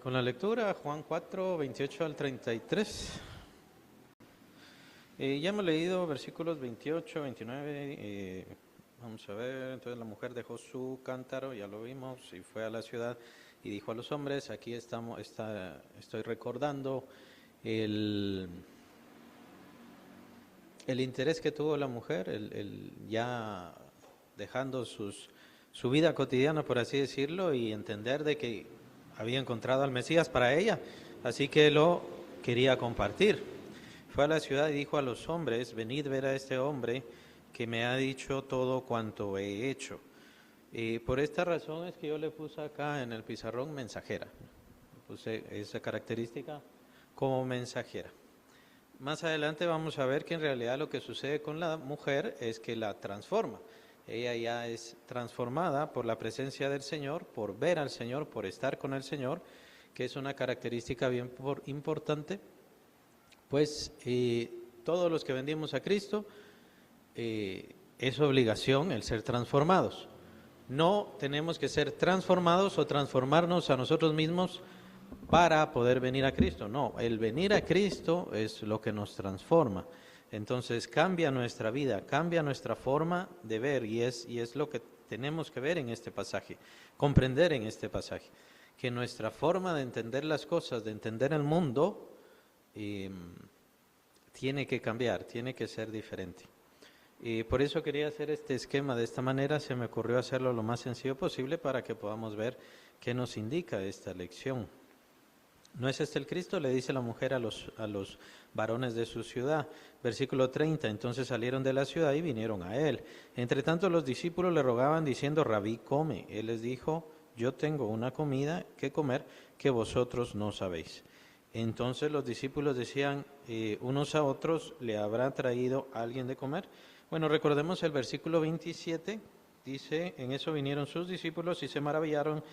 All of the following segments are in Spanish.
Con la lectura, Juan 4, 28 al 33. Ya hemos leído versículos 28, 29. Vamos a ver, entonces la mujer dejó su cántaro, ya lo vimos, y fue a la ciudad y dijo a los hombres, aquí estoy recordando el interés que tuvo la mujer, ya dejando su vida cotidiana, por así decirlo, y entender de que había encontrado al Mesías para ella, así que lo quería compartir. Fue a la ciudad y dijo a los hombres, venid ver a este hombre que me ha dicho todo cuanto he hecho. Y por esta razón es que yo le puse acá en el pizarrón mensajera, puse esa característica como mensajera. Más adelante vamos a ver que en realidad lo que sucede con la mujer es que la transforma. Ella ya es transformada por la presencia del Señor, por ver al Señor, por estar con el Señor, que es una característica bien importante. Pues todos los que vendimos a Cristo, es obligación el ser transformados. No tenemos que ser transformados o transformarnos a nosotros mismos para poder venir a Cristo. No, el venir a Cristo es lo que nos transforma. Entonces cambia nuestra vida, cambia nuestra forma de ver y es lo que tenemos que ver en este pasaje, comprender en este pasaje, que nuestra forma de entender las cosas, de entender el mundo, tiene que cambiar, tiene que ser diferente. Y por eso quería hacer este esquema de esta manera, se me ocurrió hacerlo lo más sencillo posible para que podamos ver qué nos indica esta lección. ¿No es este el Cristo?, le dice la mujer a los varones de su ciudad. Versículo 30, entonces salieron de la ciudad y vinieron a él. Entre tanto los discípulos le rogaban diciendo, Rabí, come. Él les dijo, yo tengo una comida que comer que vosotros no sabéis. Entonces los discípulos decían unos a otros, ¿le habrá traído alguien de comer? Bueno, recordemos el versículo 27, dice, en eso vinieron sus discípulos y se maravillaron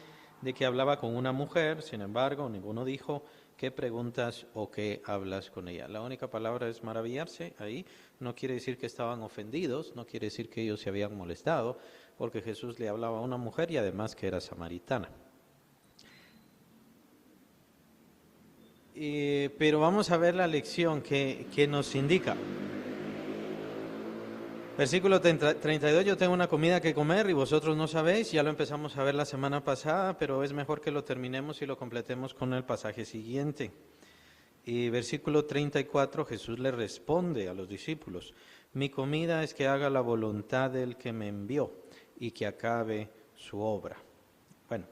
de que hablaba con una mujer, sin embargo, ninguno dijo, ¿qué preguntas o qué hablas con ella? La única palabra es maravillarse, ahí no quiere decir que estaban ofendidos, no quiere decir que ellos se habían molestado, porque Jesús le hablaba a una mujer y además que era samaritana. Pero vamos a ver la lección que nos indica. Versículo 32, yo tengo una comida que comer y vosotros no sabéis, ya lo empezamos a ver la semana pasada, pero es mejor que lo terminemos y lo completemos con el pasaje siguiente. Y versículo 34, Jesús le responde a los discípulos, mi comida es que haga la voluntad del que me envió y que acabe su obra. Bueno,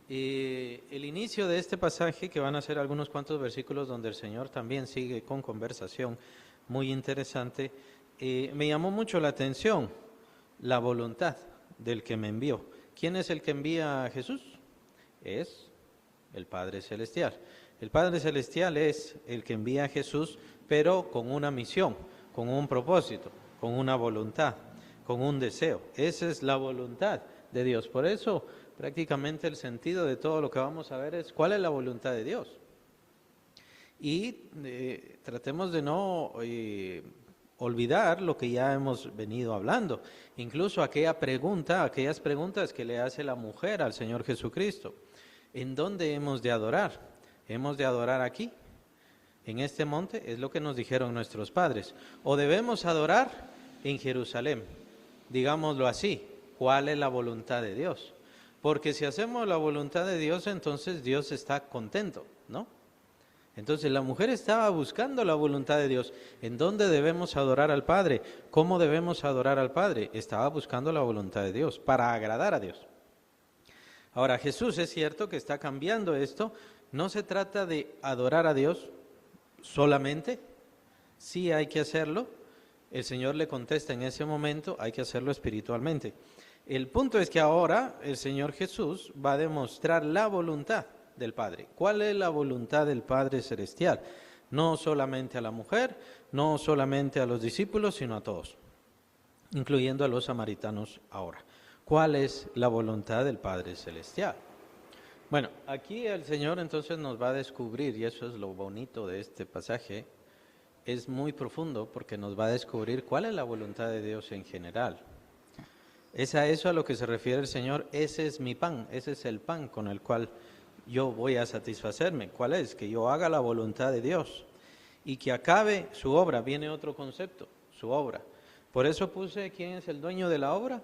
el inicio de este pasaje, que van a ser algunos cuantos versículos donde el Señor también sigue con conversación muy interesante, me llamó mucho la atención, la voluntad del que me envió. ¿Quién es el que envía a Jesús? Es el Padre Celestial. El Padre Celestial es el que envía a Jesús, pero con una misión, con un propósito, con una voluntad, con un deseo. Esa es la voluntad de Dios. Por eso, prácticamente el sentido de todo lo que vamos a ver es cuál es la voluntad de Dios. Y tratemos de no olvidar lo que ya hemos venido hablando, incluso aquellas preguntas que le hace la mujer al Señor Jesucristo. ¿En dónde hemos de adorar? ¿Hemos de adorar aquí? ¿En este monte? Es lo que nos dijeron nuestros padres. ¿O debemos adorar en Jerusalén? Digámoslo así, ¿cuál es la voluntad de Dios? Porque si hacemos la voluntad de Dios, entonces Dios está contento, ¿no? Entonces la mujer estaba buscando la voluntad de Dios. ¿En dónde debemos adorar al Padre? ¿Cómo debemos adorar al Padre? Estaba buscando la voluntad de Dios, para agradar a Dios. Ahora, Jesús es cierto que está cambiando esto. No se trata de adorar a Dios solamente. Sí hay que hacerlo. El Señor le contesta en ese momento, hay que hacerlo espiritualmente. El punto es que ahora el Señor Jesús va a demostrar la voluntad del Padre. ¿Cuál es la voluntad del Padre Celestial? No solamente a la mujer, no solamente a los discípulos, sino a todos, incluyendo a los samaritanos ahora. ¿Cuál es la voluntad del Padre Celestial? Bueno, aquí el Señor entonces nos va a descubrir, y eso es lo bonito de este pasaje, es muy profundo porque nos va a descubrir cuál es la voluntad de Dios en general. Es a eso a lo que se refiere el Señor, ese es mi pan, ese es el pan con el cual yo voy a satisfacerme. ¿Cuál es? Que yo haga la voluntad de Dios y que acabe su obra. Viene otro concepto, su obra. Por eso puse, ¿quién es el dueño de la obra?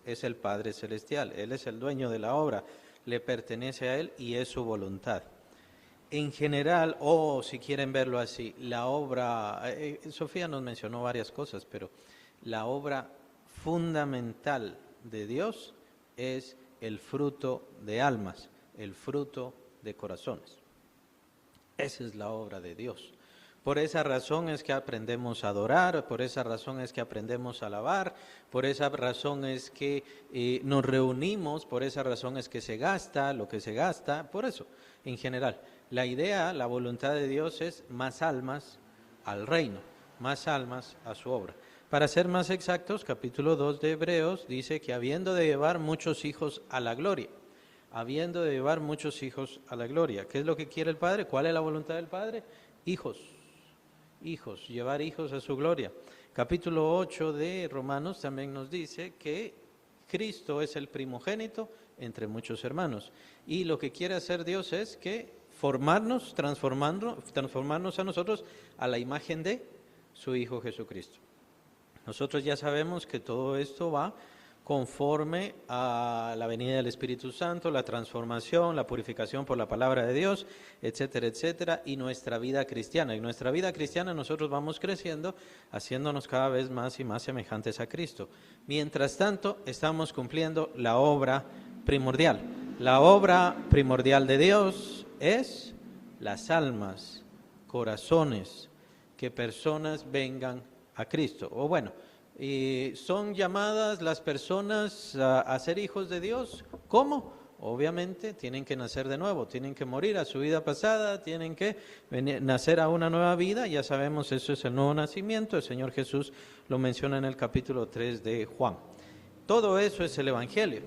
Es el Padre Celestial. Él es el dueño de la obra, le pertenece a Él y es su voluntad. En general, o si quieren verlo así, la obra, Sofía nos mencionó varias cosas, pero la obra fundamental de Dios es el fruto de almas, el fruto de corazones. Esa es la obra de Dios. Por esa razón es que aprendemos a adorar, por esa razón es que aprendemos a alabar, por esa razón es que nos reunimos, por esa razón es que se gasta lo que se gasta, por eso, en general. La idea, la voluntad de Dios es más almas al reino, más almas a su obra. Para ser más exactos, capítulo 2 de Hebreos dice que habiendo de llevar muchos hijos a la gloria, habiendo de llevar muchos hijos a la gloria. ¿Qué es lo que quiere el Padre? ¿Cuál es la voluntad del Padre? Hijos, llevar hijos a su gloria. Capítulo 8 de Romanos también nos dice que Cristo es el primogénito entre muchos hermanos. Y lo que quiere hacer Dios es que formarnos, transformarnos a nosotros a la imagen de su Hijo Jesucristo. Nosotros ya sabemos que todo esto va conforme a la venida del Espíritu Santo, la transformación, la purificación por la palabra de Dios, etcétera, etcétera, y nuestra vida cristiana. En nuestra vida cristiana nosotros vamos creciendo, haciéndonos cada vez más y más semejantes a Cristo. Mientras tanto, estamos cumpliendo la obra primordial. La obra primordial de Dios es las almas, corazones, que personas vengan a Cristo. O bueno, ¿son llamadas las personas a ser hijos de Dios? ¿Cómo? Obviamente tienen que nacer de nuevo, tienen que morir a su vida pasada, tienen que nacer a una nueva vida. Ya sabemos, eso es el nuevo nacimiento. El Señor Jesús lo menciona en el capítulo 3 de Juan. Todo eso es el Evangelio,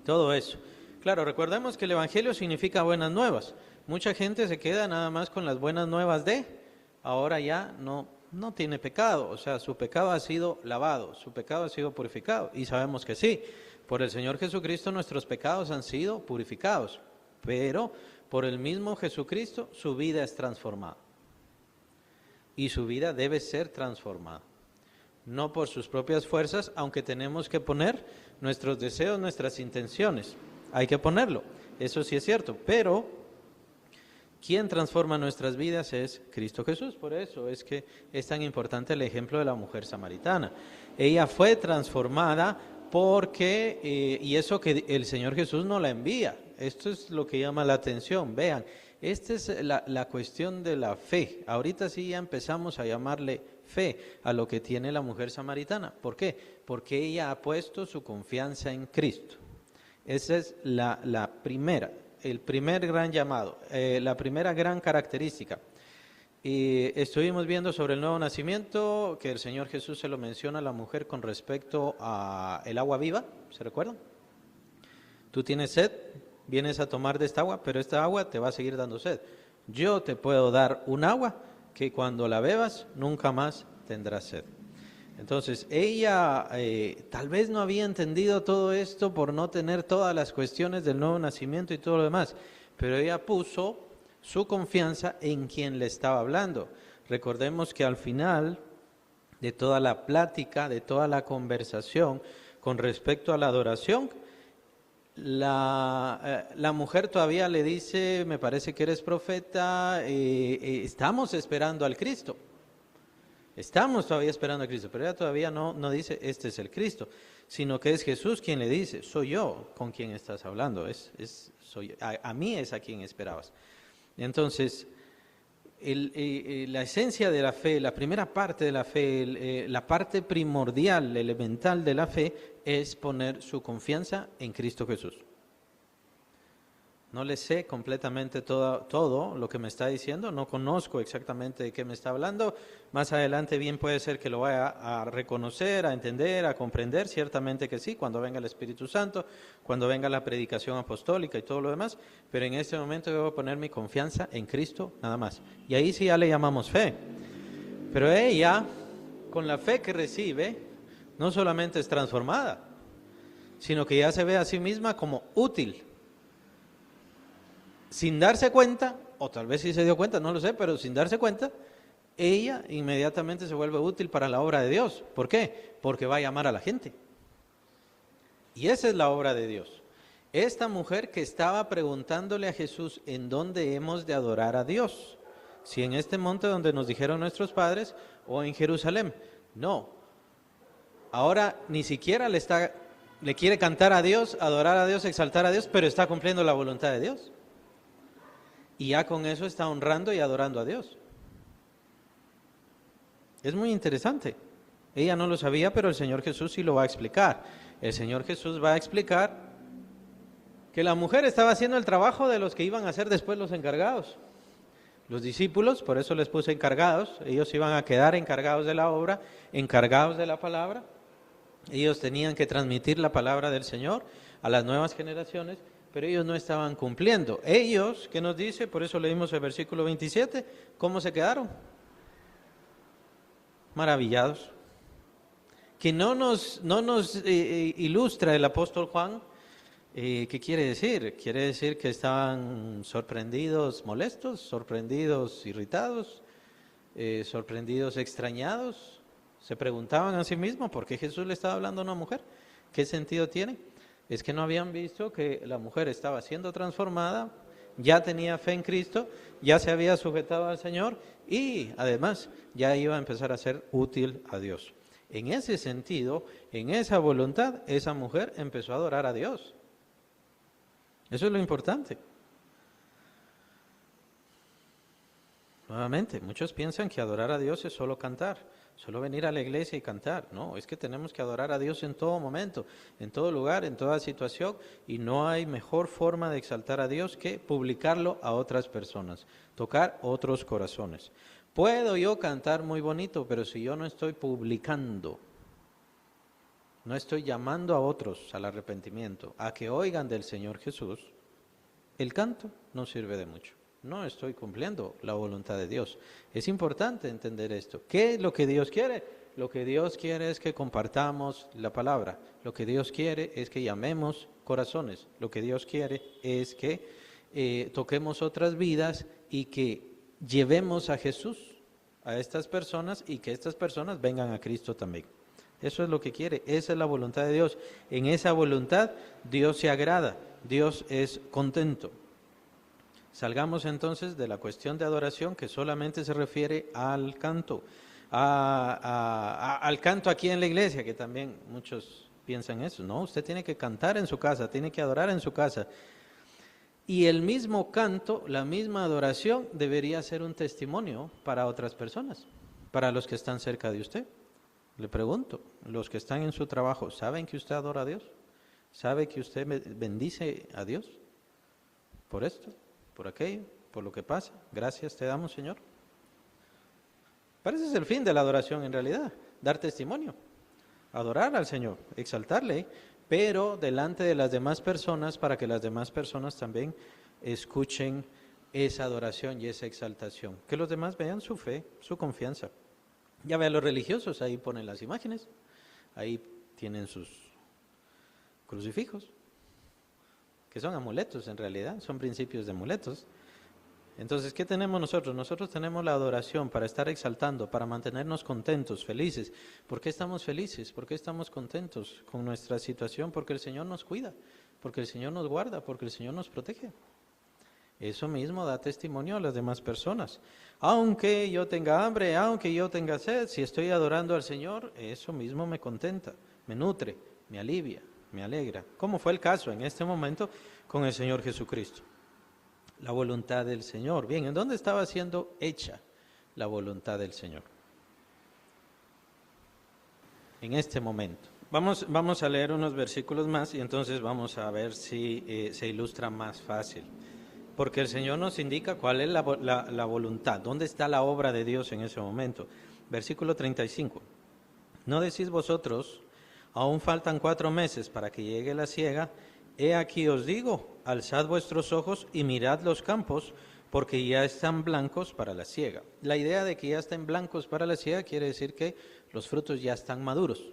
todo eso. Claro, recordemos que el Evangelio significa buenas nuevas. Mucha gente se queda nada más con las buenas nuevas de ahora ya no tiene pecado, o sea, su pecado ha sido lavado, su pecado ha sido purificado, y sabemos que sí, por el Señor Jesucristo nuestros pecados han sido purificados, pero por el mismo Jesucristo su vida es transformada, y su vida debe ser transformada, no por sus propias fuerzas, aunque tenemos que poner nuestros deseos, nuestras intenciones, hay que ponerlo, eso sí es cierto, pero quien transforma nuestras vidas es Cristo Jesús. Por eso es que es tan importante el ejemplo de la mujer samaritana. Ella fue transformada porque, y eso que el Señor Jesús no la envía. Esto es lo que llama la atención. Vean, esta es la cuestión de la fe. Ahorita sí ya empezamos a llamarle fe a lo que tiene la mujer samaritana. ¿Por qué? Porque ella ha puesto su confianza en Cristo. Esa es la primera. El primer gran llamado, la primera gran característica. Y estuvimos viendo sobre el nuevo nacimiento, que el Señor Jesús se lo menciona a la mujer con respecto a el agua viva, ¿se recuerdan? Tú tienes sed, vienes a tomar de esta agua, pero esta agua te va a seguir dando sed. Yo te puedo dar un agua que cuando la bebas nunca más tendrás sed. Entonces, ella tal vez no había entendido todo esto por no tener todas las cuestiones del nuevo nacimiento y todo lo demás, pero ella puso su confianza en quien le estaba hablando. Recordemos que al final de toda la plática, de toda la conversación con respecto a la adoración, la mujer todavía le dice, me parece que eres profeta, estamos esperando al Cristo. Estamos todavía esperando a Cristo, pero ella todavía no dice, este es el Cristo, sino que es Jesús quien le dice, soy yo con quien estás hablando, a mí es a quien esperabas. Entonces, la esencia de la fe, la primera parte de la fe, la parte primordial, elemental de la fe, es poner su confianza en Cristo Jesús. No le sé completamente todo lo que me está diciendo, no conozco exactamente de qué me está hablando. Más adelante bien puede ser que lo vaya a reconocer, a entender, a comprender, ciertamente que sí, cuando venga el Espíritu Santo, cuando venga la predicación apostólica y todo lo demás, pero en este momento yo voy a poner mi confianza en Cristo nada más. Y ahí sí ya le llamamos fe. Pero ella, con la fe que recibe, no solamente es transformada, sino que ya se ve a sí misma como útil. sin darse cuenta, o tal vez sí se dio cuenta, no lo sé, pero sin darse cuenta, ella inmediatamente se vuelve útil para la obra de Dios. ¿Por qué? Porque va a llamar a la gente. Y esa es la obra de Dios. Esta mujer que estaba preguntándole a Jesús en dónde hemos de adorar a Dios, si en este monte donde nos dijeron nuestros padres o en Jerusalén. No, ahora ni siquiera le quiere cantar a Dios, adorar a Dios, exaltar a Dios, pero está cumpliendo la voluntad de Dios. Y ya con eso está honrando y adorando a Dios. Es muy interesante. Ella no lo sabía, pero el Señor Jesús sí lo va a explicar. El Señor Jesús va a explicar que la mujer estaba haciendo el trabajo de los que iban a ser después los encargados. Los discípulos, por eso les puse encargados, ellos iban a quedar encargados de la obra, encargados de la palabra. Ellos tenían que transmitir la palabra del Señor a las nuevas generaciones, pero ellos no estaban cumpliendo. Ellos, ¿qué nos dice? Por eso leímos el versículo 27, ¿cómo se quedaron? Maravillados. Que no nos ilustra el apóstol Juan. ¿Qué quiere decir? Quiere decir que estaban sorprendidos, molestos, sorprendidos, irritados, sorprendidos, extrañados. Se preguntaban a sí mismos por qué Jesús le estaba hablando a una mujer. ¿Qué sentido tiene? Es que no habían visto que la mujer estaba siendo transformada, ya tenía fe en Cristo, ya se había sujetado al Señor y además ya iba a empezar a ser útil a Dios. En ese sentido, en esa voluntad, esa mujer empezó a adorar a Dios. Eso es lo importante. Nuevamente, muchos piensan que adorar a Dios es solo cantar, solo venir a la iglesia y cantar. No, es que tenemos que adorar a Dios en todo momento, en todo lugar, en toda situación, y no hay mejor forma de exaltar a Dios que publicarlo a otras personas, tocar otros corazones. Puedo yo cantar muy bonito, pero si yo no estoy publicando, no estoy llamando a otros al arrepentimiento, a que oigan del Señor Jesús, el canto no sirve de mucho. No estoy cumpliendo la voluntad de Dios. Es importante entender esto. ¿Qué es lo que Dios quiere? Lo que Dios quiere es que compartamos la palabra. Lo que Dios quiere es que llamemos corazones. Lo que Dios quiere es que toquemos otras vidas y que llevemos a Jesús a estas personas y que estas personas vengan a Cristo también. Eso es lo que quiere, esa es la voluntad de Dios. En esa voluntad Dios se agrada, Dios es contento. Salgamos entonces de la cuestión de adoración que solamente se refiere al canto, al canto aquí en la iglesia, que también muchos piensan eso. No, usted tiene que cantar en su casa, tiene que adorar en su casa. Y el mismo canto, la misma adoración debería ser un testimonio para otras personas, para los que están cerca de usted. Le pregunto, los que están en su trabajo, ¿saben que usted adora a Dios? ¿Sabe que usted bendice a Dios? ¿Por esto? ¿Por aquello? ¿Por lo que pasa? Gracias te damos, Señor. Parece ser el fin de la adoración en realidad, dar testimonio, adorar al Señor, exaltarle, pero delante de las demás personas para que las demás personas también escuchen esa adoración y esa exaltación. Que los demás vean su fe, su confianza. Ya vean los religiosos, ahí ponen las imágenes, ahí tienen sus crucifijos, que son amuletos en realidad, son principios de amuletos. Entonces, ¿qué tenemos nosotros? Nosotros tenemos la adoración para estar exaltando, para mantenernos contentos, felices. ¿Por qué estamos felices? ¿Por qué estamos contentos con nuestra situación? Porque el Señor nos cuida, porque el Señor nos guarda, porque el Señor nos protege. Eso mismo da testimonio a las demás personas. Aunque yo tenga hambre, aunque yo tenga sed, si estoy adorando al Señor, eso mismo me contenta, me nutre, me alivia, me alegra. Como fue el caso en este momento con el Señor Jesucristo. La voluntad del Señor. Bien, ¿en dónde estaba siendo hecha la voluntad del Señor? En este momento. Vamos a leer unos versículos más y entonces vamos a ver si se ilustra más fácil. Porque el Señor nos indica cuál es la voluntad, dónde está la obra de Dios en ese momento. Versículo 35. ¿No decís vosotros, aún faltan 4 meses para que llegue la siega? He aquí os digo, alzad vuestros ojos y mirad los campos, porque ya están blancos para la siega. La idea de que ya estén blancos para la siega quiere decir que los frutos ya están maduros,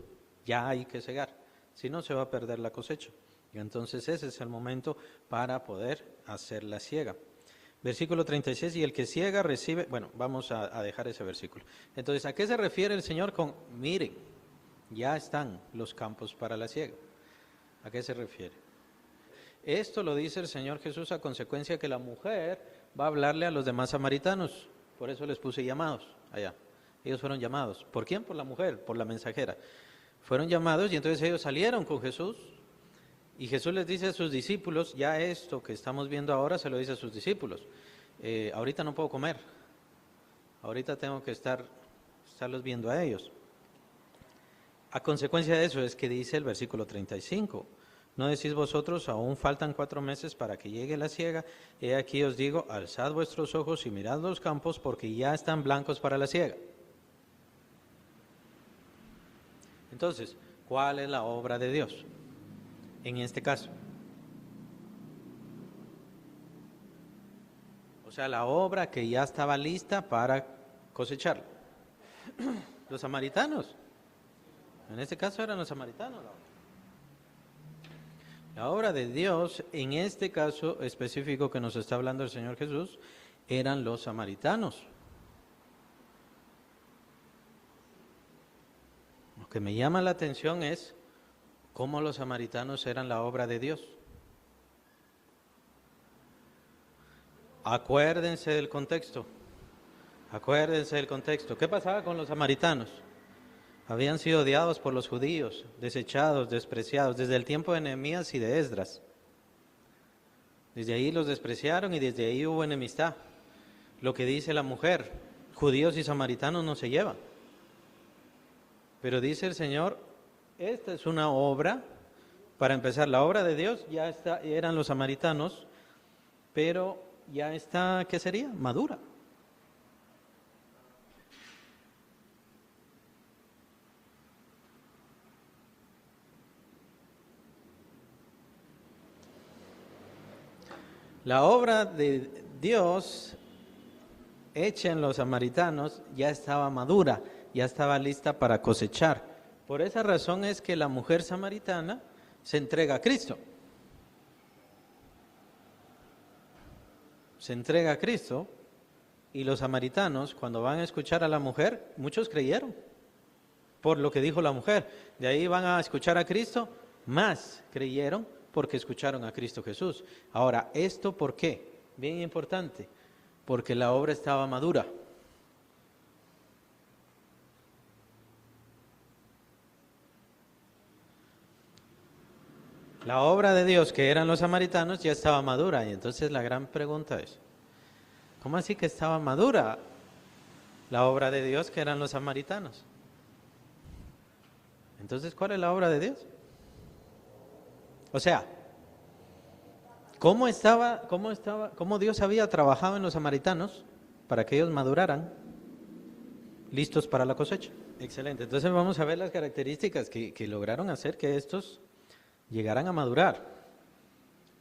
ya hay que cegar, si no se va a perder la cosecha. Y entonces ese es el momento para poder hacer la siega. Versículo 36, y el que ciega recibe, bueno, vamos a dejar ese versículo. Entonces, ¿a qué se refiere el Señor con, miren, ya están los campos para la siega? ¿A qué se refiere? Esto lo dice el Señor Jesús a consecuencia que la mujer va a hablarle a los demás samaritanos. Por eso les puse llamados allá. Ellos fueron llamados. ¿Por quién? Por la mujer, por la mensajera. Fueron llamados y entonces ellos salieron con Jesús. Y Jesús les dice a sus discípulos, ya esto que estamos viendo ahora se lo dice a sus discípulos. Ahorita no puedo comer. Ahorita tengo que estarlos viendo a ellos. A consecuencia de eso es que dice el versículo 35. ¿No decís vosotros, aún faltan 4 meses para que llegue la siega? He aquí os digo, alzad vuestros ojos y mirad los campos, porque ya están blancos para la siega. Entonces, ¿cuál es la obra de Dios en este caso? O sea, la obra que ya estaba lista para cosechar. Los samaritanos. En este caso eran los samaritanos. La obra de Dios, en este caso específico que nos está hablando el Señor Jesús, eran los samaritanos. Lo que me llama la atención es cómo los samaritanos eran la obra de Dios. Acuérdense del contexto. Acuérdense del contexto. ¿Qué pasaba con los samaritanos? Habían sido odiados por los judíos, desechados, despreciados, desde el tiempo de Nehemías y de Esdras. Desde ahí los despreciaron y desde ahí hubo enemistad. Lo que dice la mujer, judíos y samaritanos no se llevan. Pero dice el Señor, esta es una obra, para empezar, la obra de Dios ya está, eran los samaritanos, pero ya está, ¿qué sería? Madura. La obra de Dios hecha en los samaritanos ya estaba madura, ya estaba lista para cosechar. Por esa razón es que la mujer samaritana se entrega a Cristo. Se entrega a Cristo y los samaritanos, cuando van a escuchar a la mujer, muchos creyeron por lo que dijo la mujer. De ahí van a escuchar a Cristo, más creyeron porque escucharon a Cristo Jesús. Ahora, ¿esto por qué? Bien importante, porque la obra estaba madura. La obra de Dios, que eran los samaritanos, ya estaba madura. Y entonces la gran pregunta es, ¿cómo así que estaba madura la obra de Dios, que eran los samaritanos? Entonces, ¿cuál es la obra de Dios? O sea, ¿cómo Dios había trabajado en los samaritanos para que ellos maduraran, listos para la cosecha? Excelente. Entonces vamos a ver las características que lograron hacer que estos llegaran a madurar.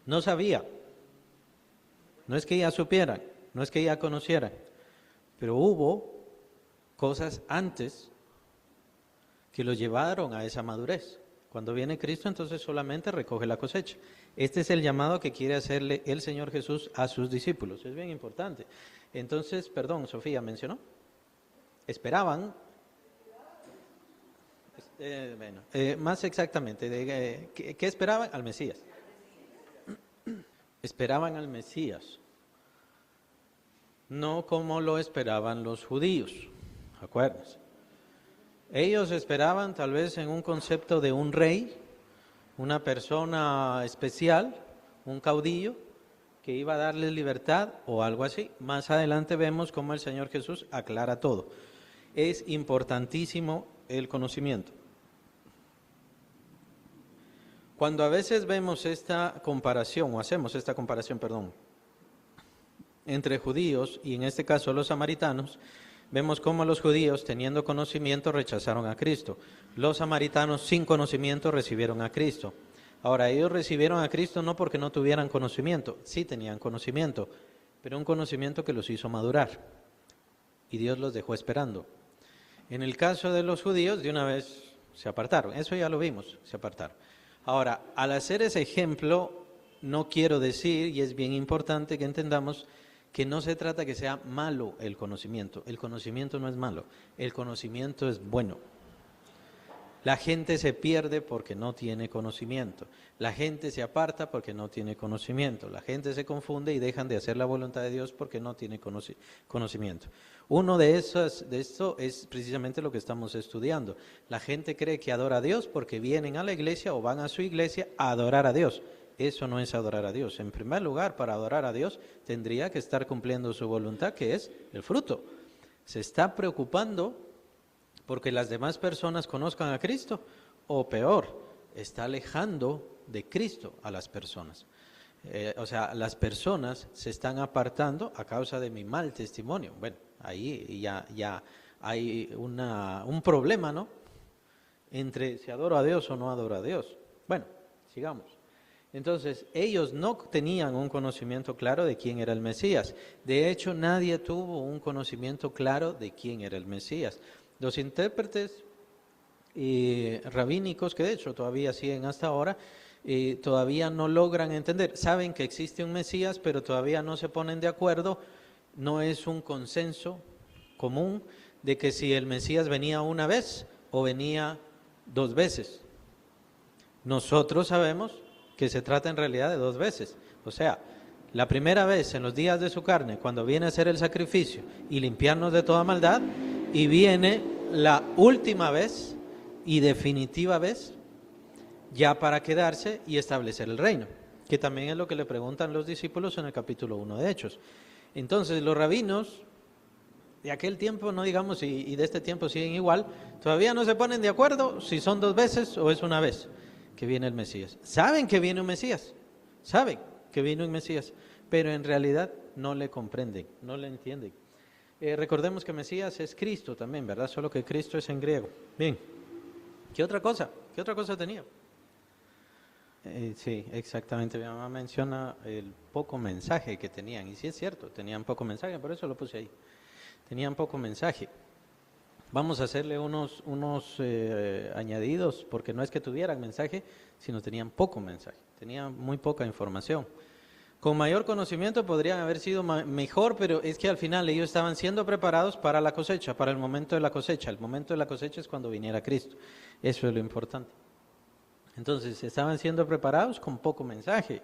No sabía, no es que ya supieran, no es que ya conocieran, pero hubo cosas antes que los llevaron a esa madurez. Cuando viene Cristo, entonces solamente recoge la cosecha. Este es el llamado que quiere hacerle el Señor Jesús a sus discípulos. Es bien importante. Entonces, perdón, Sofía mencionó. Esperaban, más exactamente, ¿qué esperaban? Al Mesías. Esperaban al Mesías. No como lo esperaban los judíos. Acuérdense. Ellos esperaban tal vez en un concepto de un rey, una persona especial, un caudillo, que iba a darles libertad o algo así. Más adelante vemos cómo el Señor Jesús aclara todo. Es importantísimo el conocimiento. Cuando a veces vemos esta comparación, o hacemos esta comparación, entre judíos y en este caso los samaritanos, vemos cómo los judíos, teniendo conocimiento, rechazaron a Cristo. Los samaritanos, sin conocimiento, recibieron a Cristo. Ahora, ellos recibieron a Cristo no porque no tuvieran conocimiento, sí tenían conocimiento, pero un conocimiento que los hizo madurar. Y Dios los dejó esperando. En el caso de los judíos, de una vez se apartaron. Eso ya lo vimos, se apartaron. Ahora, al hacer ese ejemplo, no quiero decir, y es bien importante que entendamos, que no se trata que sea malo el conocimiento no es malo, el conocimiento es bueno. La gente se pierde porque no tiene conocimiento, la gente se aparta porque no tiene conocimiento, la gente se confunde y dejan de hacer la voluntad de Dios porque no tiene conocimiento. Uno de esto es precisamente lo que estamos estudiando. La gente cree que adora a Dios porque vienen a la iglesia o van a su iglesia a adorar a Dios. Eso no es adorar a Dios. En primer lugar, para adorar a Dios tendría que estar cumpliendo su voluntad, que es el fruto. Se está preocupando porque las demás personas conozcan a Cristo, o peor, está alejando de Cristo a las personas. O sea, las personas se están apartando a causa de mi mal testimonio. Bueno, ahí ya hay un problema, ¿no? Entre si adoro a Dios o no adoro a Dios. Bueno, sigamos. Entonces, ellos no tenían un conocimiento claro de quién era el Mesías. De hecho, nadie tuvo un conocimiento claro de quién era el Mesías. Los intérpretes rabínicos, que de hecho todavía siguen hasta ahora, todavía no logran entender. Saben que existe un Mesías, pero todavía no se ponen de acuerdo. No es un consenso común de que si el Mesías venía una vez o venía 2 veces. Nosotros sabemos que se trata en realidad de 2 veces. O sea, la primera vez en los días de su carne, cuando viene a hacer el sacrificio y limpiarnos de toda maldad, y viene la última vez y definitiva vez ya para quedarse y establecer el reino, que también es lo que le preguntan los discípulos en el capítulo 1 de Hechos. Entonces los rabinos de aquel tiempo, no digamos, y de este tiempo siguen igual, todavía no se ponen de acuerdo si son 2 veces o es una vez que viene el Mesías. Saben que viene un Mesías, saben que viene un Mesías, pero en realidad no le comprenden, no le entienden. Recordemos que Mesías es Cristo también, ¿verdad? Solo que Cristo es en griego. Bien, ¿qué otra cosa? ¿Qué otra cosa tenía? Sí, exactamente. Mi mamá menciona el poco mensaje que tenían. Y sí es cierto, tenían poco mensaje, por eso lo puse ahí. Tenían poco mensaje. Vamos a hacerle unos añadidos, porque no es que tuvieran mensaje, sino tenían poco mensaje. Tenían muy poca información. Con mayor conocimiento podrían haber sido mejor, pero es que al final ellos estaban siendo preparados para la cosecha, para el momento de la cosecha. El momento de la cosecha es cuando viniera Cristo. Eso es lo importante. Entonces, estaban siendo preparados con poco mensaje.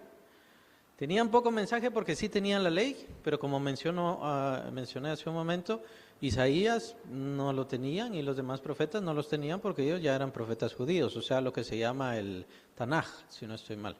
Tenían poco mensaje porque sí tenían la ley, pero como mencioné hace un momento, Isaías no lo tenían y los demás profetas no los tenían porque ellos ya eran profetas judíos, o sea, lo que se llama el Tanaj, si no estoy mal.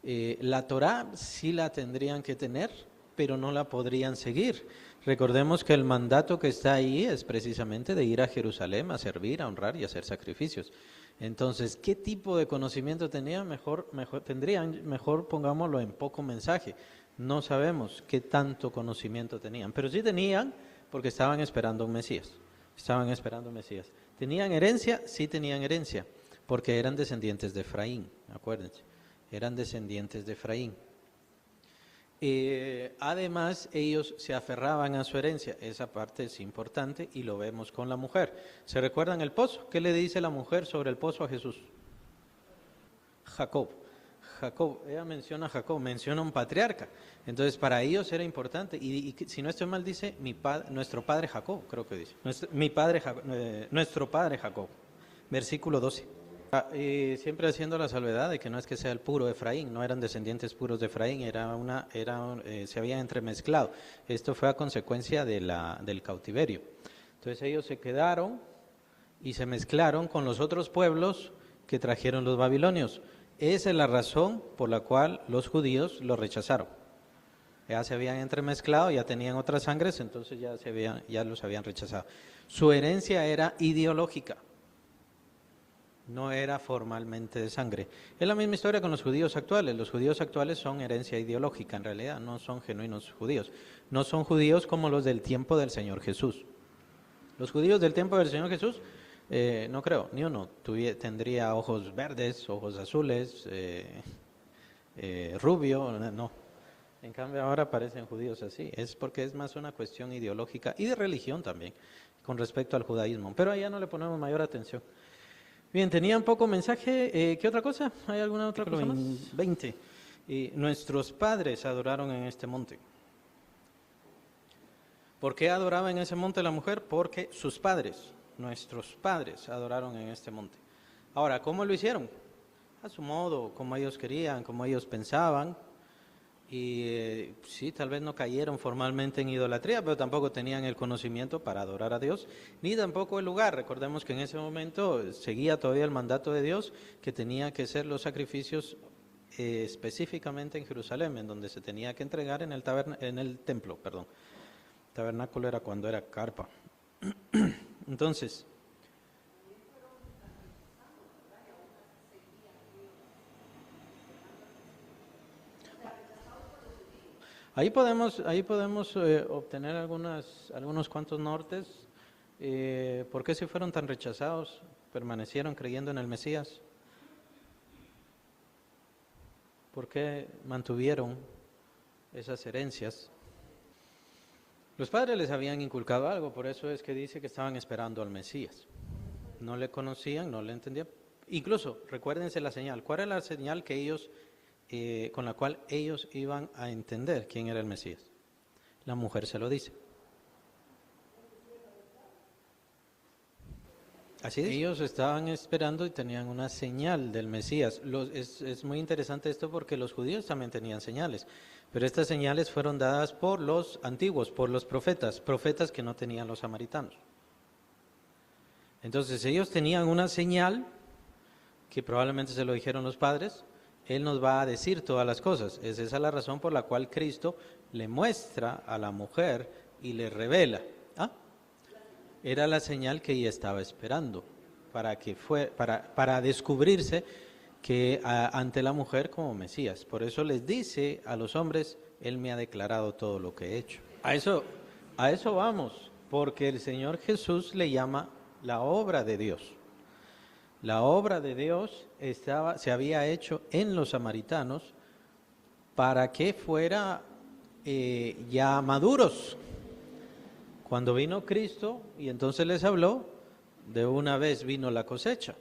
La Torá sí la tendrían que tener, pero no la podrían seguir. Recordemos que el mandato que está ahí es precisamente de ir a Jerusalén a servir, a honrar y a hacer sacrificios. Entonces, ¿qué tipo de conocimiento tenían? Mejor pongámoslo en poco mensaje. No sabemos qué tanto conocimiento tenían, pero sí tenían porque estaban esperando un Mesías. Estaban esperando un Mesías. ¿Tenían herencia? Sí tenían herencia, porque eran descendientes de Efraín, acuérdense. Eran descendientes de Efraín. Además, ellos se aferraban a su herencia. Esa parte es importante y lo vemos con la mujer. ¿Se recuerdan el pozo? ¿Qué le dice la mujer sobre el pozo a Jesús? Jacob. Ella menciona a Jacob, menciona un patriarca. Entonces, para ellos era importante. Y si no estoy mal, dice nuestro padre Jacob, creo que dice. Nuestro padre Jacob. Versículo 12. Siempre haciendo la salvedad de que no es que sea el puro Efraín, no eran descendientes puros de Efraín, se habían entremezclado. Esto fue a consecuencia del cautiverio. Entonces ellos se quedaron y se mezclaron con los otros pueblos que trajeron los babilonios. Esa es la razón por la cual los judíos los rechazaron. Ya se habían entremezclado, ya tenían otras sangres, entonces ya los habían rechazado. Su herencia era ideológica. No era formalmente de sangre. Es la misma historia con los judíos actuales. Los judíos actuales son herencia ideológica, en realidad no son genuinos judíos. No son judíos como los del tiempo del Señor Jesús. Los judíos del tiempo del Señor Jesús, no creo, ni uno tendría ojos verdes, ojos azules, rubio, no. En cambio ahora parecen judíos así. Es porque es más una cuestión ideológica y de religión también, con respecto al judaísmo. Pero allá no le ponemos mayor atención. Bien, tenían poco mensaje. ¿Qué otra cosa? ¿Hay alguna otra cosa más? 20. Nuestros padres adoraron en este monte. ¿Por qué adoraba en ese monte la mujer? Porque sus padres, nuestros padres, adoraron en este monte. Ahora, ¿cómo lo hicieron? A su modo, como ellos querían, como ellos pensaban. Y sí, tal vez no cayeron formalmente en idolatría, pero tampoco tenían el conocimiento para adorar a Dios, ni tampoco el lugar. Recordemos que en ese momento seguía todavía el mandato de Dios, que tenía que ser los sacrificios específicamente en Jerusalén, en donde se tenía que entregar en el templo, perdón. Tabernáculo era cuando era carpa. Entonces, ahí podemos obtener algunos cuantos nortes. ¿Por qué si fueron tan rechazados permanecieron creyendo en el Mesías? ¿Por qué mantuvieron esas herencias? Los padres les habían inculcado algo, por eso es que dice que estaban esperando al Mesías. No le conocían, no le entendían. Incluso, recuérdense la señal. ¿Cuál era la señal que ellos, con la cual ellos iban a entender quién era el Mesías? La mujer se lo dice. Así es. Ellos estaban esperando y tenían una señal del Mesías. Es muy interesante esto porque los judíos también tenían señales, pero estas señales fueron dadas por los antiguos, por los profetas que no tenían los samaritanos. Entonces ellos tenían una señal que probablemente se lo dijeron los padres. Él nos va a decir todas las cosas. Es esa la razón por la cual Cristo le muestra a la mujer y le revela. Era la señal que ella estaba esperando para descubrirse que ante la mujer como Mesías. Por eso les dice a los hombres, Él me ha declarado todo lo que he hecho. A eso vamos, porque el Señor Jesús le llama la obra de Dios. La obra de Dios se había hecho en los samaritanos para que fuera ya maduros. Cuando vino Cristo y entonces les habló, de una vez vino la cosecha.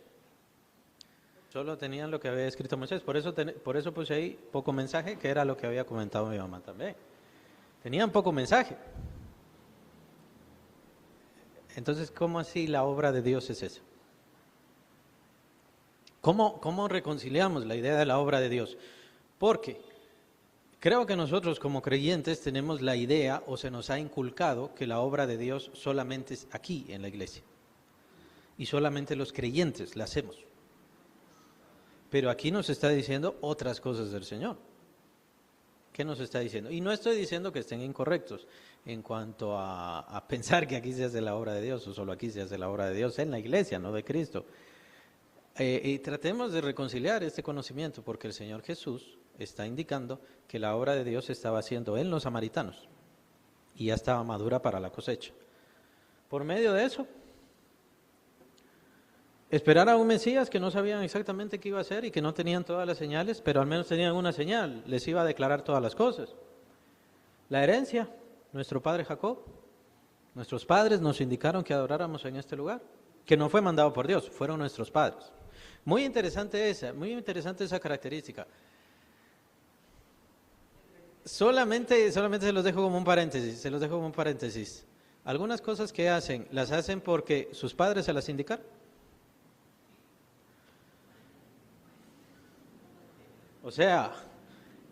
Solo tenían lo que había escrito Moisés, por eso puse ahí poco mensaje, que era lo que había comentado mi mamá también. Tenían poco mensaje. Entonces, ¿cómo así la obra de Dios es esa? ¿Cómo reconciliamos la idea de la obra de Dios? Porque creo que nosotros como creyentes tenemos la idea o se nos ha inculcado que la obra de Dios solamente es aquí en la iglesia y solamente los creyentes la hacemos. Pero aquí nos está diciendo otras cosas del Señor. ¿Qué nos está diciendo? Y no estoy diciendo que estén incorrectos en cuanto a pensar que aquí se hace la obra de Dios o solo aquí se hace la obra de Dios en la iglesia, no de Cristo. Y tratemos de reconciliar este conocimiento porque el Señor Jesús está indicando que la obra de Dios se estaba haciendo en los samaritanos y ya estaba madura para la cosecha. Por medio de eso, esperar a un Mesías que no sabían exactamente qué iba a hacer y que no tenían todas las señales, pero al menos tenían una señal, les iba a declarar todas las cosas. La herencia, nuestro padre Jacob, nuestros padres nos indicaron que adoráramos en este lugar, que no fue mandado por Dios, fueron nuestros padres. Muy interesante esa característica. Solamente se los dejo como un paréntesis, Algunas cosas que hacen, las hacen porque sus padres se las indicaron. O sea,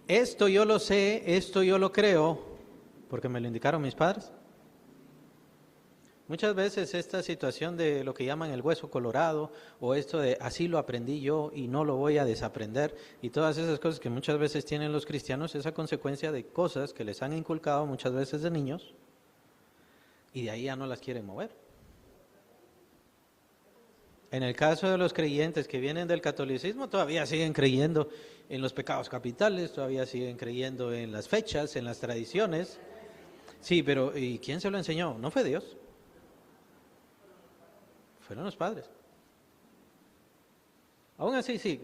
esto yo lo sé, esto yo lo creo, porque me lo indicaron mis padres. Muchas veces esta situación de lo que llaman el hueso colorado, o esto de así lo aprendí yo y no lo voy a desaprender, y todas esas cosas que muchas veces tienen los cristianos, es a consecuencia de cosas que les han inculcado muchas veces de niños, y de ahí ya no las quieren mover. En el caso de los creyentes que vienen del catolicismo, todavía siguen creyendo en los pecados capitales, todavía siguen creyendo en las fechas, en las tradiciones. Sí, pero ¿y quién se lo enseñó? No fue Dios. Fueron los padres. Aún así, sí,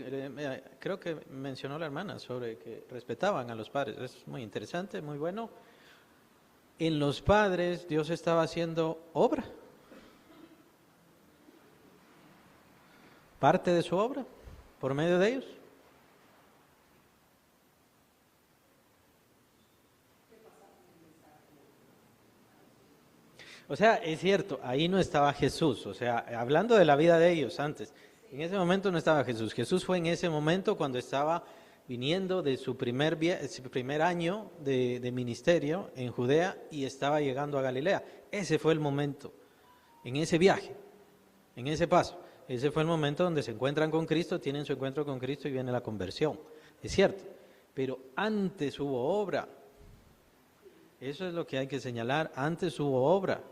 creo que mencionó la hermana sobre que respetaban a los padres. Es muy interesante, muy bueno. En los padres Dios estaba haciendo obra. Parte de su obra, por medio de ellos. O sea, es cierto, ahí no estaba Jesús. O sea, hablando de la vida de ellos antes, en ese momento no estaba Jesús. Jesús fue en ese momento cuando estaba viniendo de su primer año de ministerio en Judea y estaba llegando a Galilea. Ese fue el momento, en ese viaje, en ese paso. Ese fue el momento donde se encuentran con Cristo, tienen su encuentro con Cristo y viene la conversión. Es cierto, pero antes hubo obra. Eso es lo que hay que señalar. Antes hubo obra.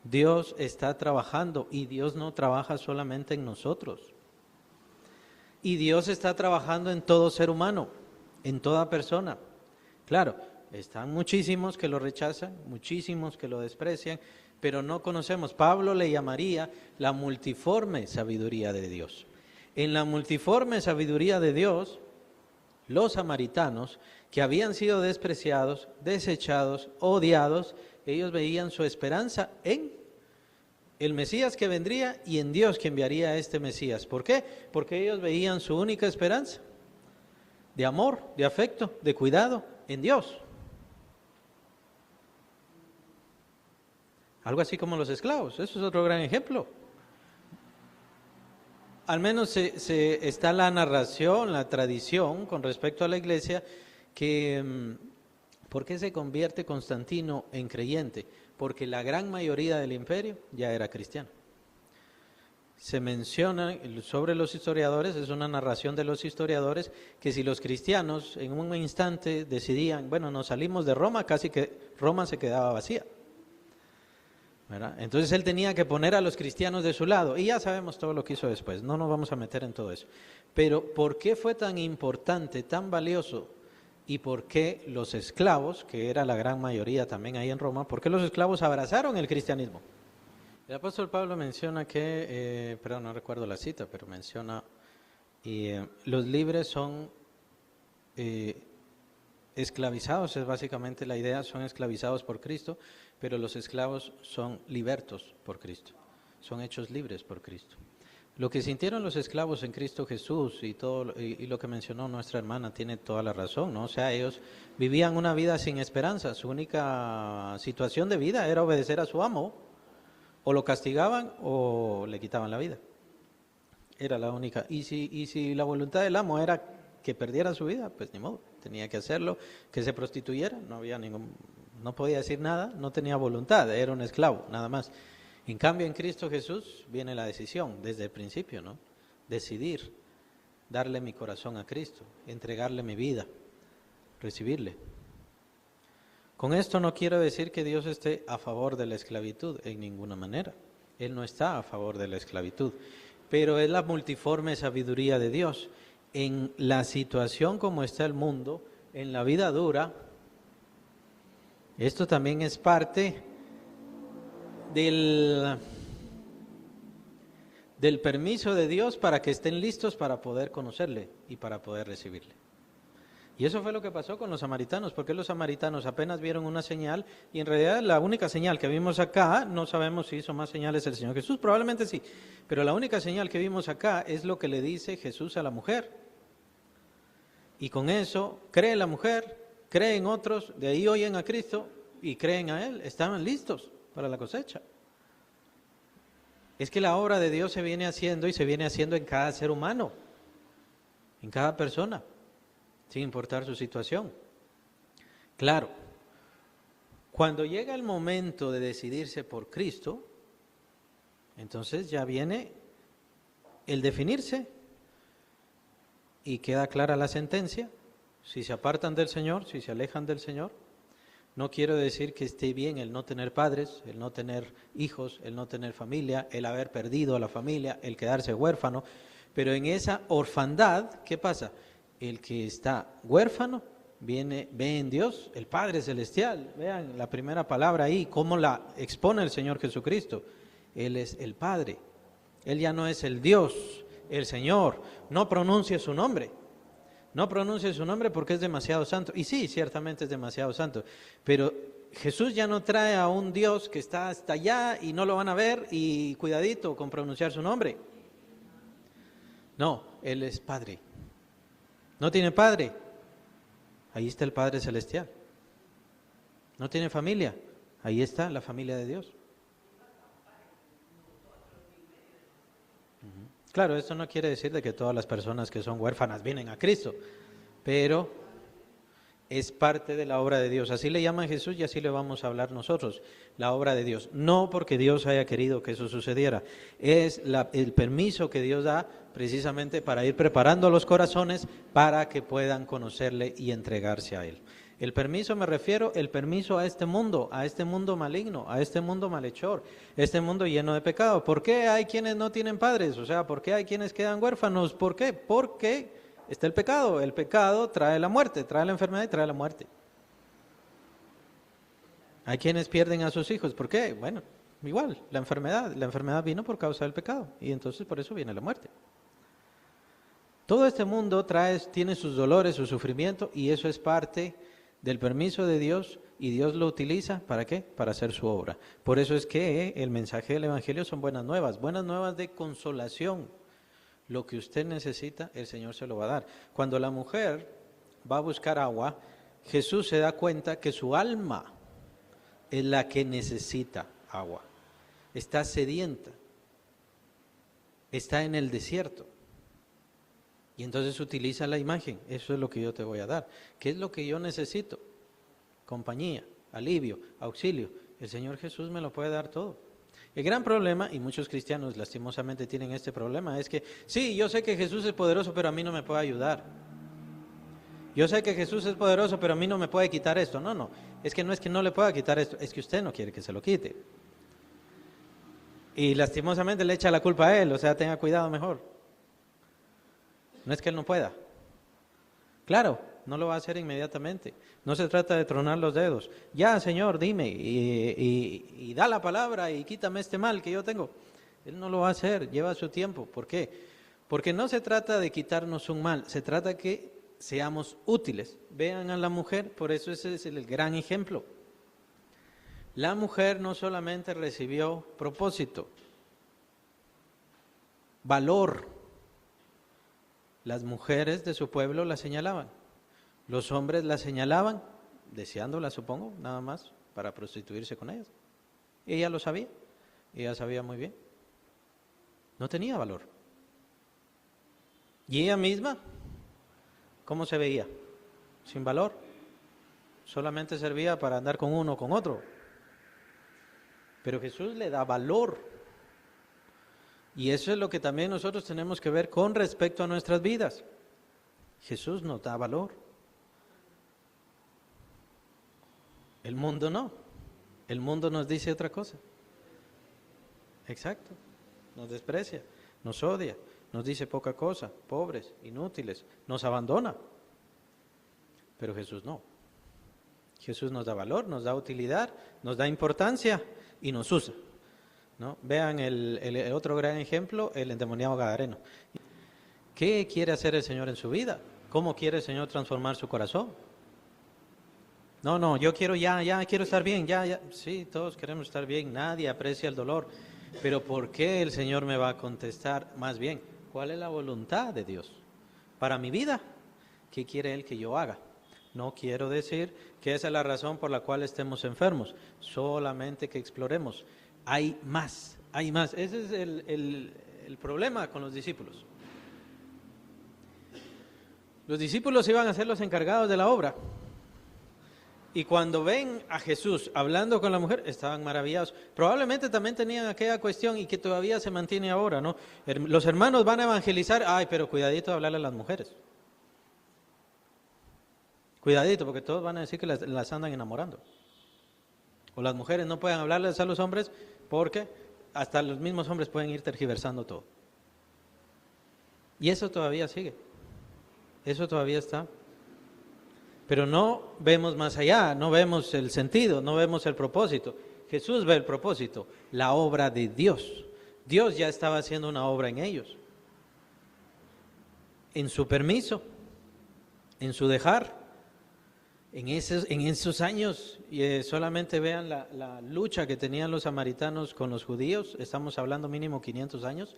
Dios está trabajando y Dios no trabaja solamente en nosotros. Y Dios está trabajando en todo ser humano, en toda persona. Claro, están muchísimos que lo rechazan, muchísimos que lo desprecian, pero no conocemos. Pablo le llamaría la multiforme sabiduría de Dios. En la multiforme sabiduría de Dios, los samaritanos, que habían sido despreciados, desechados, odiados, ellos veían su esperanza en el Mesías que vendría y en Dios que enviaría a este Mesías. ¿Por qué? Porque ellos veían su única esperanza de amor, de afecto, de cuidado en Dios. Algo así como los esclavos, eso es otro gran ejemplo. Al menos está la narración, la tradición con respecto a la iglesia, que ¿por qué se convierte Constantino en creyente? Porque la gran mayoría del imperio ya era cristiana. Se menciona sobre los historiadores, es una narración de los historiadores, que si los cristianos en un instante decidían, bueno, nos salimos de Roma, casi que Roma se quedaba vacía, ¿verdad? Entonces él tenía que poner a los cristianos de su lado, y ya sabemos todo lo que hizo después, no nos vamos a meter en todo eso. Pero ¿por qué fue tan importante, tan valioso? ¿Y por qué los esclavos, que era la gran mayoría también ahí en Roma, por qué los esclavos abrazaron el cristianismo? El apóstol Pablo menciona que, perdón, no recuerdo la cita, pero menciona, los libres son esclavizados, es básicamente la idea, son esclavizados por Cristo, pero los esclavos son libertos por Cristo, son hechos libres por Cristo. Lo que sintieron los esclavos en Cristo Jesús y todo y lo que mencionó nuestra hermana tiene toda la razón, ¿no? O sea, ellos vivían una vida sin esperanza, su única situación de vida era obedecer a su amo, o lo castigaban o le quitaban la vida. Era la única. Y si la voluntad del amo era que perdiera su vida, pues ni modo, tenía que hacerlo, que se prostituyera, no podía decir nada, no tenía voluntad, era un esclavo, nada más. En cambio, en Cristo Jesús viene la decisión, desde el principio, ¿no? Decidir darle mi corazón a Cristo, entregarle mi vida, recibirle. Con esto no quiero decir que Dios esté a favor de la esclavitud, en ninguna manera. Él no está a favor de la esclavitud, pero es la multiforme sabiduría de Dios. En la situación como está el mundo, en la vida dura, esto también es parte del permiso de Dios para que estén listos para poder conocerle y para poder recibirle. Y eso fue lo que pasó con los samaritanos, porque los samaritanos apenas vieron una señal, y en realidad la única señal que vimos acá, no sabemos si hizo más señales el Señor Jesús, probablemente sí, pero la única señal que vimos acá es lo que le dice Jesús a la mujer. Y con eso cree la mujer, cree en otros, de ahí oyen a Cristo y creen a Él, estaban listos para la cosecha. Es que la obra de Dios se viene haciendo y se viene haciendo en cada ser humano, en cada persona, sin importar su situación. Claro, cuando llega el momento de decidirse por Cristo, entonces ya viene el definirse y queda clara la sentencia, si se apartan del Señor, si se alejan del Señor. No quiero decir que esté bien el no tener padres, el no tener hijos, el no tener familia, el haber perdido a la familia, el quedarse huérfano, pero en esa orfandad, ¿qué pasa? El que está huérfano ve en Dios, el Padre Celestial. Vean la primera palabra ahí, cómo la expone el Señor Jesucristo. Él es el Padre, Él ya no es el Dios, el Señor. No pronuncie su nombre. No pronuncie su nombre porque es demasiado santo. Y sí, ciertamente es demasiado santo. Pero Jesús ya no trae a un Dios que está hasta allá y no lo van a ver y cuidadito con pronunciar su nombre. No, Él es Padre. ¿No tiene padre? Ahí está el Padre Celestial. ¿No tiene familia? Ahí está la familia de Dios. Claro, esto no quiere decir de que todas las personas que son huérfanas vienen a Cristo, pero es parte de la obra de Dios. Así le llama Jesús y así le vamos a hablar nosotros, la obra de Dios. No porque Dios haya querido que eso sucediera, es el permiso que Dios da precisamente para ir preparando los corazones para que puedan conocerle y entregarse a Él. El permiso me refiero, el permiso a este mundo maligno, a este mundo malhechor, este mundo lleno de pecado. ¿Por qué hay quienes no tienen padres? O sea, ¿por qué hay quienes quedan huérfanos? ¿Por qué? Porque está el pecado trae la muerte, trae la enfermedad y trae la muerte. Hay quienes pierden a sus hijos, ¿por qué? Bueno, igual, la enfermedad vino por causa del pecado y entonces por eso viene la muerte. Todo este mundo tiene sus dolores, su sufrimiento y eso es parte del permiso de Dios y Dios lo utiliza, ¿para qué? Para hacer su obra. Por eso es que el mensaje del Evangelio son buenas nuevas de consolación. Lo que usted necesita, el Señor se lo va a dar. Cuando la mujer va a buscar agua, Jesús se da cuenta que su alma es la que necesita agua. Está sedienta, está en el desierto. Y entonces utiliza la imagen, eso es lo que yo te voy a dar. ¿Qué es lo que yo necesito? Compañía, alivio, auxilio. El Señor Jesús me lo puede dar todo. El gran problema, y muchos cristianos lastimosamente tienen este problema, es que sí, yo sé que Jesús es poderoso, pero a mí no me puede ayudar. Yo sé que Jesús es poderoso, pero a mí no me puede quitar esto. No es que no le pueda quitar esto, es que usted no quiere que se lo quite. Y lastimosamente le echa la culpa a Él, o sea, tenga cuidado mejor. No es que Él no pueda. Claro, no lo va a hacer inmediatamente. No se trata de tronar los dedos. Ya, Señor, dime y da la palabra y quítame este mal que yo tengo. Él no lo va a hacer, lleva su tiempo. ¿Por qué? Porque no se trata de quitarnos un mal, se trata de que seamos útiles. Vean a la mujer, por eso ese es el gran ejemplo. La mujer no solamente recibió propósito, valor. Las mujeres de su pueblo la señalaban, los hombres la señalaban, deseándola supongo, nada más, para prostituirse con ellas. Ella lo sabía, ella sabía muy bien. No tenía valor. Y ella misma, ¿cómo se veía? Sin valor. Solamente servía para andar con uno o con otro. Pero Jesús le da valor. Y eso es lo que también nosotros tenemos que ver con respecto a nuestras vidas. Jesús nos da valor. El mundo no. El mundo nos dice otra cosa. Exacto. Nos desprecia, nos odia, nos dice poca cosa, pobres, inútiles, nos abandona. Pero Jesús no. Jesús nos da valor, nos da utilidad, nos da importancia y nos usa. ¿No? Vean el otro gran ejemplo, el endemoniado gadareno. ¿Qué quiere hacer el Señor en su vida? ¿Cómo quiere el Señor transformar su corazón? No, yo quiero quiero estar bien, ya. Sí, todos queremos estar bien, nadie aprecia el dolor. Pero ¿por qué el Señor me va a contestar? Más bien, ¿cuál es la voluntad de Dios para mi vida? ¿Qué quiere Él que yo haga? No quiero decir que esa es la razón por la cual estemos enfermos, solamente que exploremos. Hay más. Ese es el problema con los discípulos. Los discípulos iban a ser los encargados de la obra. Y cuando ven a Jesús hablando con la mujer, estaban maravillados. Probablemente también tenían aquella cuestión y que todavía se mantiene ahora, ¿no? Los hermanos van a evangelizar, pero cuidadito de hablarle a las mujeres. Cuidadito, porque todos van a decir que las andan enamorando. O las mujeres no pueden hablarles a los hombres porque hasta los mismos hombres pueden ir tergiversando todo. Y eso todavía sigue. Eso todavía está. Pero no vemos más allá, no vemos el sentido, no vemos el propósito. Jesús ve el propósito, la obra de Dios. Dios ya estaba haciendo una obra en ellos. En su permiso, en su dejar. En esos años, solamente vean la lucha que tenían los samaritanos con los judíos, estamos hablando mínimo 500 años.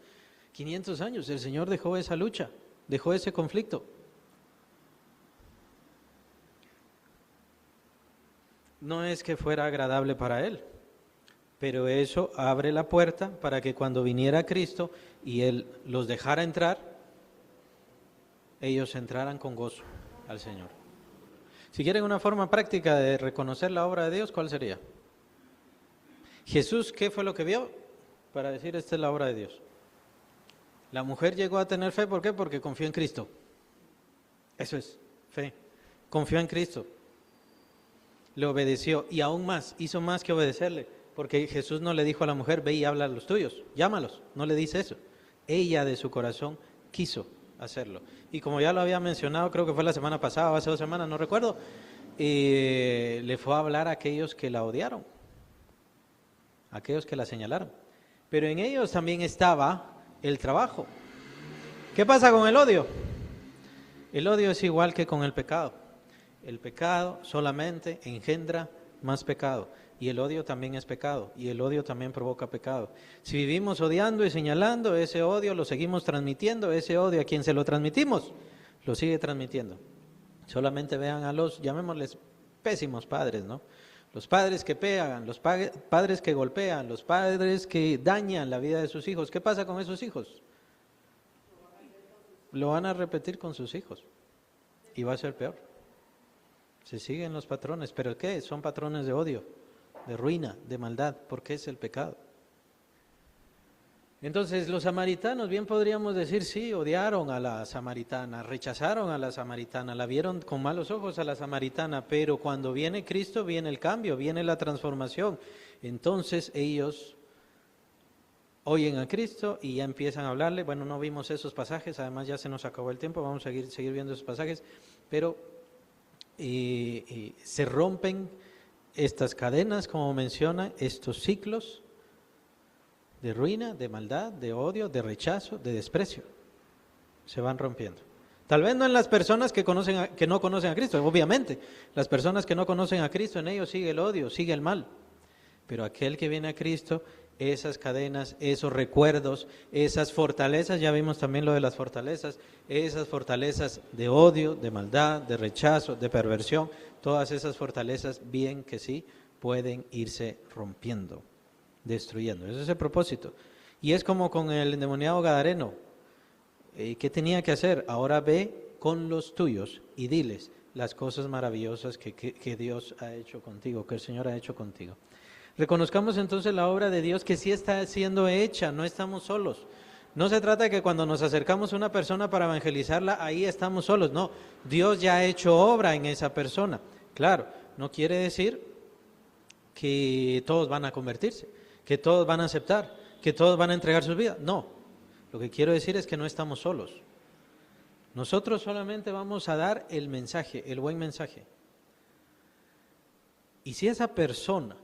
500 años, el Señor dejó esa lucha, dejó ese conflicto. No es que fuera agradable para Él, pero eso abre la puerta para que cuando viniera Cristo, y Él los dejara entrar, ellos entraran con gozo al Señor. Si quieren una forma práctica de reconocer la obra de Dios, ¿cuál sería? Jesús, ¿qué fue lo que vio para decir esta es la obra de Dios? La mujer llegó a tener fe, ¿por qué? Porque confió en Cristo. Eso es, fe. Confió en Cristo. Le obedeció y aún más, hizo más que obedecerle, porque Jesús no le dijo a la mujer, ve y habla a los tuyos, llámalos, no le dice eso. Ella de su corazón quiso hacerlo. Y como ya lo había mencionado, creo que fue la semana pasada o hace 2 semanas, no recuerdo, le fue a hablar a aquellos que la odiaron, a aquellos que la señalaron. Pero en ellos también estaba el trabajo. ¿Qué pasa con el odio? El odio es igual que con el pecado. El pecado solamente engendra más pecado. Y el odio también es pecado. Y el odio también provoca pecado. Si vivimos odiando y señalando, ese odio lo seguimos transmitiendo. Ese odio a quien se lo transmitimos, lo sigue transmitiendo. Solamente vean a los, llamémosles pésimos padres, ¿no? Los padres que pegan, los padres que golpean, los padres que dañan la vida de sus hijos. ¿Qué pasa con esos hijos? Lo van a repetir con sus hijos. Y va a ser peor. Se siguen los patrones, pero ¿qué? Son patrones de odio, de ruina, de maldad, porque es el pecado. Entonces los samaritanos, bien podríamos decir, sí, odiaron a la samaritana, rechazaron a la samaritana, la vieron con malos ojos a la samaritana, pero cuando viene Cristo viene el cambio, viene la transformación. Entonces ellos oyen a Cristo y ya empiezan a hablarle. Bueno, no vimos esos pasajes, además ya se nos acabó el tiempo, vamos a seguir viendo esos pasajes, pero se rompen estas cadenas, como menciona, estos ciclos de ruina, de maldad, de odio, de rechazo, de desprecio. Se van rompiendo. Tal vez no en las personas que no conocen a Cristo, obviamente. Las personas que no conocen a Cristo, en ellos sigue el odio, sigue el mal. Pero aquel que viene a Cristo, esas cadenas, esos recuerdos, esas fortalezas, ya vimos también lo de las fortalezas, esas fortalezas de odio, de maldad, de rechazo, de perversión, todas esas fortalezas, bien que sí, pueden irse rompiendo, destruyendo. Ese es el propósito. Y es como con el endemoniado gadareno. ¿Qué tenía que hacer? Ahora ve con los tuyos y diles las cosas maravillosas que Dios ha hecho contigo, que el Señor ha hecho contigo. Reconozcamos entonces la obra de Dios que sí está siendo hecha, no estamos solos. No se trata de que cuando nos acercamos a una persona para evangelizarla, ahí estamos solos. No, Dios ya ha hecho obra en esa persona. Claro, no quiere decir que todos van a convertirse, que todos van a aceptar, que todos van a entregar sus vidas. No, lo que quiero decir es que no estamos solos. Nosotros solamente vamos a dar el mensaje, el buen mensaje. Y si esa persona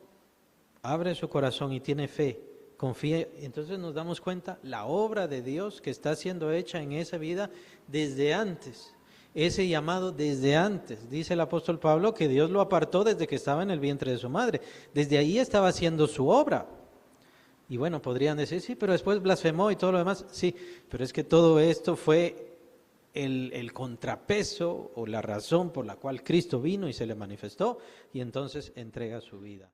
abre su corazón y tiene fe, confía, entonces nos damos cuenta la obra de Dios que está siendo hecha en esa vida desde antes, ese llamado desde antes. Dice el apóstol Pablo que Dios lo apartó desde que estaba en el vientre de su madre, desde ahí estaba haciendo su obra. Y bueno, podrían decir, sí, pero después blasfemó y todo lo demás, sí, pero es que todo esto fue el contrapeso o la razón por la cual Cristo vino y se le manifestó y entonces entrega su vida.